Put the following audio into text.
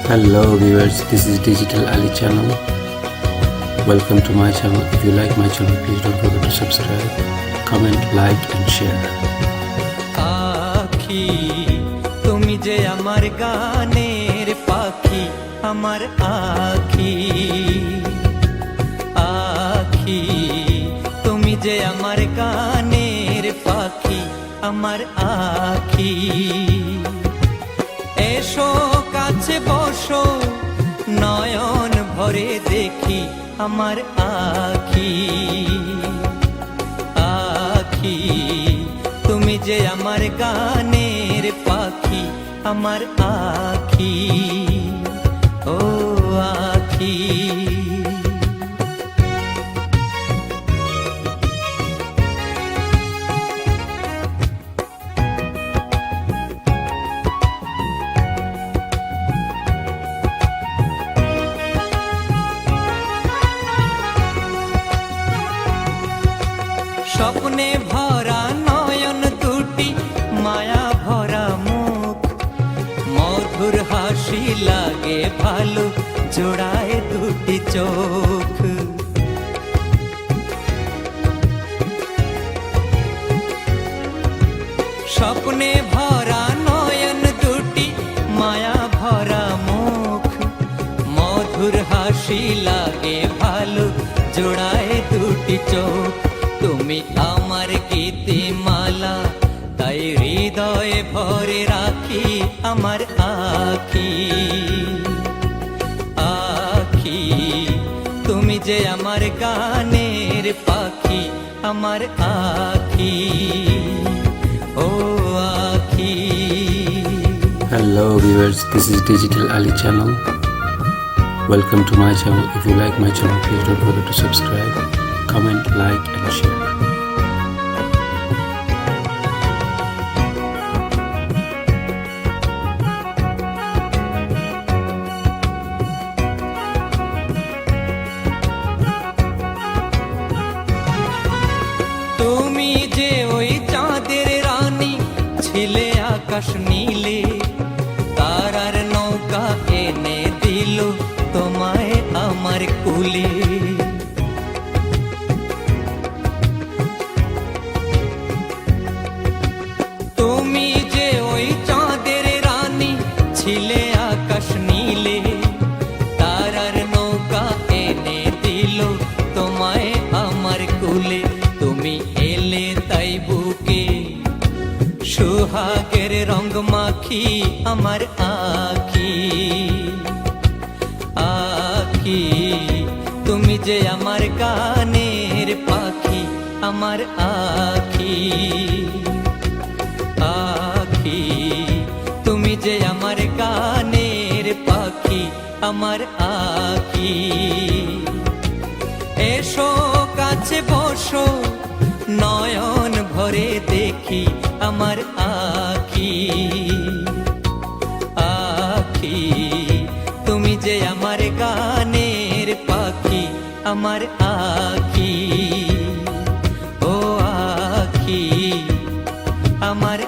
Hello viewers, this is Digital Ali channel. Welcome to my channel. If you like my channel, please don't forget to subscribe, comment, like and share. আখি তুমি যে আমার গানের পাখি, আমার আখি আখি তুমি যে আমার গানের পাখি, আমার আখি এসো কাছে বসো, নয়ন ভরে দেখি আমার আখি আখি তুমি যে আমার গানের পাখি, আমার আখি ও আখি। স্বপ্নে ভরা নয়ন দুটি, মায়া ভরা মুখ, মধুর হাসি লাগে ভালো, জোড়ায় দুটি চোখ। স্বপ্নে ভরা নয়ন দুটি, মায়া ভরা মুখ, মধুর হাসি লাগে ভালো, জোড়ায় দুটি চোখ। তুমি আমার গীতিমালা, তাই হৃদয়ে ভরে রাখি আমার আখি আখি তুমি যে আমার গানের পাখি, আমার আখি ও আখি। Hello viewers, this is Digital Ali channel. Welcome to my channel. If you like my channel, please don't forget to subscribe, comment, like and share. তুমি যে ওই চাঁদের রানী, ছিলে আকাশ নীলে, তারার নৌকা এনে দিল তোমায় আমার কুলে। তুমি যে ওই চাঁদের রানী, ছিলে আকাশ নীলে, তারার নৌকা এনে দিল তোমায় আমার কুলে। তুমি এলে তাই বুকে সোহাগের রঙ মাখি আমার আখি আখি তুমি যে আমার গানের পাখি, আমার আখি আখি তুমি যে আমার গানের পাখি, আমার আখি এসো কাছে বসো, নয়ন ভরে দেখি আমার আখি আখি তুমি যে আমার গানের পাখি, আমার আখি ও আখি, আমার